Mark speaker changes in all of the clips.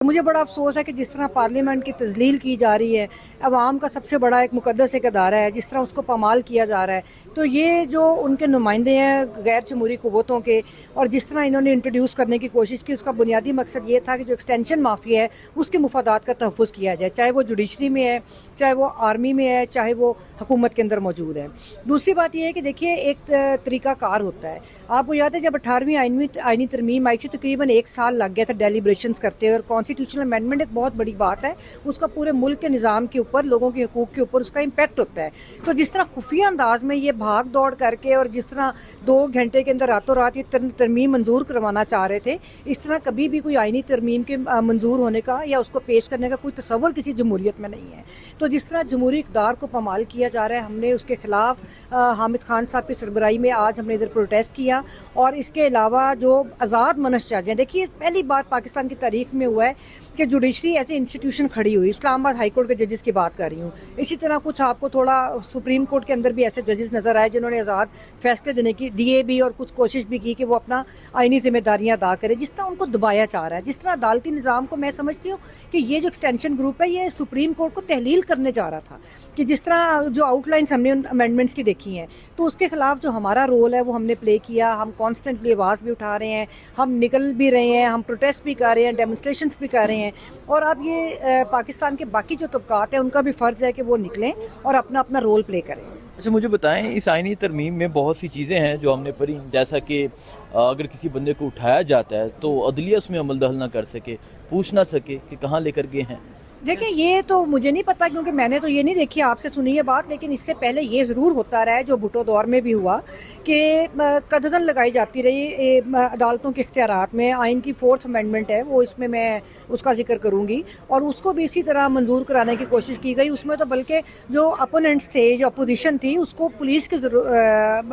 Speaker 1: مجھے بڑا افسوس ہے کہ جس طرح پارلیمنٹ کی تذلیل کی جا رہی ہے، عوام کا سب سے بڑا ایک مقدس ایک ادارہ ہے، جس طرح اس کو پامال کیا جا رہا ہے، تو یہ جو ان کے نمائندے ہیں غیر جمہوری قوتوں کے، اور جس طرح انہوں نے انٹروڈیوس کرنے کی کوشش کی، اس کا بنیادی مقصد یہ تھا کہ جو ایکسٹینشن مافیا ہے اس کے مفادات کا تحفظ کیا جائے، چاہے وہ جوڈیشری میں ہے، چاہے وہ آرمی میں ہے، چاہے وہ حکومت کے اندر موجود ہے۔ دوسری بات یہ ہے کہ دیکھیے ایک طریقہ کار ہوتا ہے، آپ کو یاد ہے جب 18ویں آئینی ترمیم آئی تھی تقریباً 1 سال لگ گیا تھا ڈیلیبریشنز کرتے ہوئے، اور کانسٹیٹیوشنل امینڈمنٹ ایک بہت بڑی بات ہے، اس کا پورے ملک کے نظام کے اوپر، لوگوں کے حقوق کے اوپر اس کا امپیکٹ ہوتا ہے۔ تو جس طرح خفیہ انداز میں یہ بھاگ دوڑ کر کے، اور جس طرح 2 گھنٹے کے اندر راتوں رات یہ ترمیم منظور کروانا چاہ رہے تھے، اس طرح کبھی بھی کوئی آئینی ترمیم کے منظور ہونے کا یا اس کو پیش کرنے کا کوئی تصور کسی جمہوریت میں نہیں ہے۔ تو جس طرح جمہوری اقدار کو پامال کیا جا رہا ہے، ہم نے اس کے خلاف حامد خان صاحب کی سربراہی میں آج ہم نے ادھر پروٹیسٹ کیا، اور اس کے علاوہ جو آزاد منش جج ہیں، دیکھیے پہلی بات پاکستان کی تاریخ میں ہوا ہے کہ جوڈیشری ایز اے انسٹیٹیوشن کھڑی ہوئی، اسلام آباد ہائی کورٹ کے ججز کی بات کر رہی ہوں، اسی طرح کچھ آپ کو تھوڑا سپریم کورٹ کے اندر بھی ایسے ججز نظر آئے جنہوں نے آزاد فیصلے دیے بھی، اور کچھ کوشش بھی کی کہ وہ اپنا آئینی ذمہ داریاں ادا کرے۔ جس طرح ان کو دبایا جا رہا ہے، جس طرح عدالتی نظام کو میں سمجھتی ہوں کہ یہ جو ایکسٹینشن گروپ ہے یہ سپریم کورٹ کو تحلیل کرنے جا رہا تھا، کہ جس طرح جو آؤٹ لائنس ہم نے ان امینڈمنٹس کی دیکھی ہیں، تو اس کے خلاف جو ہمارا رول ہے وہ ہم نے پلے کیا، ہم کانسٹنٹلی آواز بھی اٹھا رہے ہیں، ہم نکل بھی رہے ہیں، ہم پروٹیسٹ بھی کر رہے ہیں، ڈیمونسٹریشنز بھی کر رہے ہیں، اور اب یہ پاکستان کے باقی جو طبقات ہیں ان کا بھی فرض ہے کہ وہ نکلیں اور اپنا اپنا رول پلے کریں۔
Speaker 2: اچھا مجھے بتائیں، اس آئینی ترمیم میں بہت سی چیزیں ہیں جو ہم نے پڑھی، جیسا کہ اگر کسی بندے کو اٹھایا جاتا ہے تو عدلیہ اس میں عمل دخل نہ کر سکے، پوچھ نہ سکے کہ کہاں لے کر گئے ہیں۔
Speaker 1: دیکھیں یہ تو مجھے نہیں پتا، کیونکہ میں نے تو یہ نہیں دیکھی، آپ سے سنی یہ بات، لیکن اس سے پہلے یہ ضرور ہوتا رہا ہے، جو بھٹو دور میں بھی ہوا، کہ قدغن لگائی جاتی رہی عدالتوں کے اختیارات میں۔ آئین کی 4th امینڈمنٹ ہے وہ، اس میں اس کا ذکر کروں گی، اور اس کو بھی اسی طرح منظور کرانے کی کوشش کی گئی۔ اس میں تو بلکہ جو اپوننٹس تھے، جو اپوزیشن تھی، اس کو پولیس کے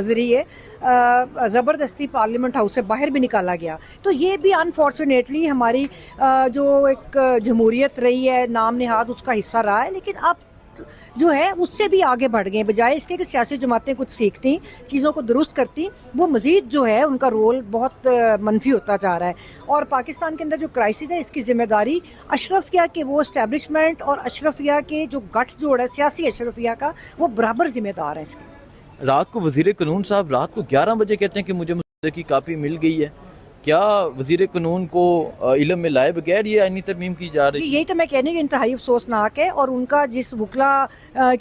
Speaker 1: ذریعے زبردستی پارلیمنٹ ہاؤس سے باہر بھی نکالا گیا۔ تو یہ بھی انفارچونیٹلی ہماری جو ایک جمہوریت رہی ہے، نام نہاد اس کا حصہ رہا ہے، لیکن اب جو ہے اس سے بھی آگے بڑھ گئے، بجائے اس کے کہ سیاسی جماعتیں کچھ سیکھتی، چیزوں کو درست کرتی، وہ مزید جو ہے ان کا رول بہت منفی ہوتا جا رہا ہے۔ اور پاکستان کے اندر جو کرائسس ہے، اس کی ذمہ داری اشرفیہ کے وہ اسٹیبلشمنٹ اور اشرفیہ کے جو گٹھ جوڑ ہے سیاسی اشرفیہ کا، وہ برابر ذمہ دار ہے اس کی۔
Speaker 2: رات کو وزیر قانون صاحب رات کو 11 بجے کہتے ہیں کہ مجھے مسودے کی کاپی مل گئی ہے، کیا وزیر قانون کو علم میں لائے بغیر یہ آئینی ترمیم کی جا رہی ہے؟
Speaker 1: جی یہی تو میں کہہ رہی ہوں کہ انتہائی افسوسناک ہے، اور ان کا جس وکلا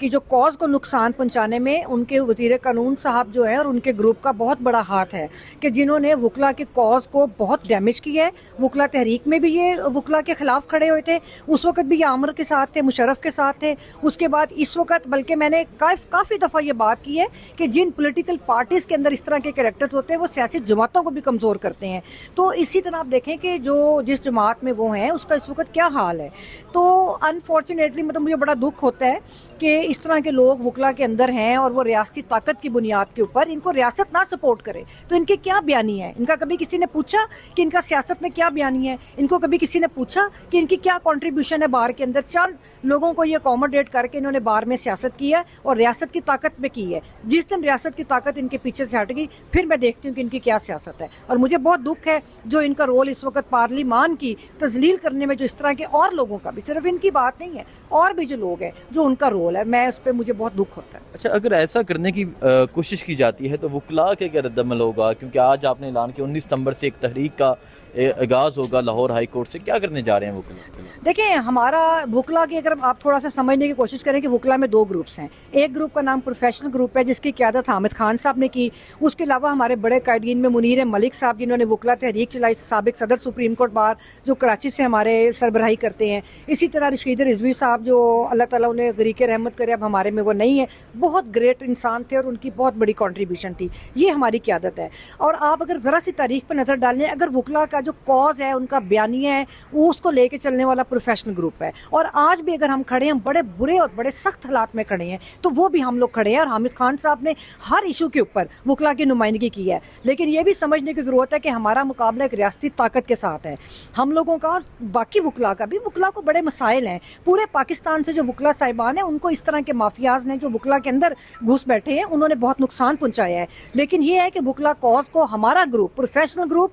Speaker 1: کی جو کاز کو نقصان پہنچانے میں ان کے وزیر قانون صاحب جو ہے اور ان کے گروپ کا بہت بڑا ہاتھ ہے، کہ جنہوں نے وکلا کے کاز کو بہت ڈیمیج کیا ہے۔ وکلا تحریک میں بھی یہ وکلا کے خلاف کھڑے ہوئے تھے، اس وقت بھی یہ عامر کے ساتھ تھے، مشرف کے ساتھ تھے، اس کے بعد اس وقت، بلکہ میں نے کافی دفعہ یہ بات کی ہے کہ جن پولیٹیکل پارٹیز کے اندر اس طرح کے کریکٹرز ہوتے ہیں وہ سیاسی جماعتوں کو بھی کمزور کرتے ہیں۔ تو اسی طرح آپ دیکھیں کہ جس جماعت میں وہ ہیں اس کا اس وقت کیا حال ہے۔ تو انفارچونیٹلی مطلب مجھے بڑا دکھ ہوتا ہے کہ اس طرح کے لوگ وکلا کے اندر ہیں، اور وہ ریاستی طاقت کی بنیاد کے اوپر ان کو ریاست نہ سپورٹ کرے، تو ان کے کیا بیانی ہے؟ ان کا کبھی کسی نے پوچھا کہ ان کا سیاست میں کیا بیانی ہے؟ ان کو کبھی کسی نے پوچھا کہ ان کی کیا کنٹریبیوشن ہے بار کے اندر؟ چند لوگوں کو یہ اکوموڈیٹ کر کے انہوں نے بار میں سیاست کی ہے، اور ریاست کی طاقت میں کی ہے۔ جس دن ریاست کی طاقت ان کے پیچھے سے ہٹ گئی، پھر میں دیکھتی ہوں کہ ان کی کیا سیاست ہے۔ اور مجھے بہت دکھ ہے جو ان کا رول اس وقت پارلیمان کی تذلیل کرنے میں، جو اس طرح کے اور لوگوں کا بھی، صرف ان کی بات نہیں ہے، اور بھی جو لوگ ہیں جو ان کا رول ہے، میں اس پہ مجھے بہت دکھ ہوتا ہے۔
Speaker 2: اچھا اگر ایسا کرنے کی کوشش کی جاتی ہے تو وکلاء کے کیا رد عمل ہوگا؟ کیونکہ آج آپ نے اعلان کیا 19 ستمبر سے ایک تحریک کا آغاز ہوگا لاہور ہائی کورٹ سے، کیا کرنے جا رہے ہیں وکلاء؟
Speaker 1: دیکھیں ہمارا وکلا کی اگر آپ تھوڑا سا سمجھنے کی کوشش کریں کہ وکلا میں 2 گروپس ہیں۔ ایک گروپ کا نام پروفیشنل گروپ ہے جس کی قیادت حامد خان صاحب نے کی، اس کے علاوہ ہمارے بڑے قائدین میں منیر ملک صاحب جنہوں نے وکلا تحریک چلائی، سابق صدر سپریم کورٹ بار جو کراچی سے ہمارے سربراہی کرتے ہیں، اسی طرح رشید رضوی صاحب جو اللہ تعالیٰ انہیں غریق رحمت کرے، اب ہمارے میں وہ نہیں ہے، بہت گریٹ انسان تھے اور ان کی بہت بڑی کنٹریبیوشن تھی، یہ ہماری قیادت ہے۔ اور آپ اگر ذرا سی تاریخ پر نظر ڈالیں، اگر وکلا کا جو کاز ہے، ان کا بیانیہ ہے، وہ اس کو لے کے چلنے والا پروفیشنل گروپ ہے، اور آج بھی اگر ہم کھڑے ہیں بڑے برے اور بڑے سخت حالات میں کھڑے ہیں، تو وہ بھی ہم لوگ کھڑے ہیں، اور حامد خان صاحب نے ہر ایشو کے اوپر وکلا کی نمائندگی کی ہے۔ لیکن یہ بھی سمجھنے کی ضرورت ہے کہ ہمارا مقابلہ ایک ریاستی طاقت کے ساتھ ہے، ہم لوگوں کا اور باقی وکلا کا بھی۔ وکلا کو بڑے مسائل ہیں، پورے پاکستان سے جو وکلا صاحبان ہیں ان کو اس طرح کے مافیاز نے جو وکلا کے اندر گھس بیٹھے ہیں، انہوں نے بہت نقصان پہنچایا ہے۔ لیکن یہ ہے کہ وکلا کاز کو ہمارا گروپ، پروفیشنل گروپ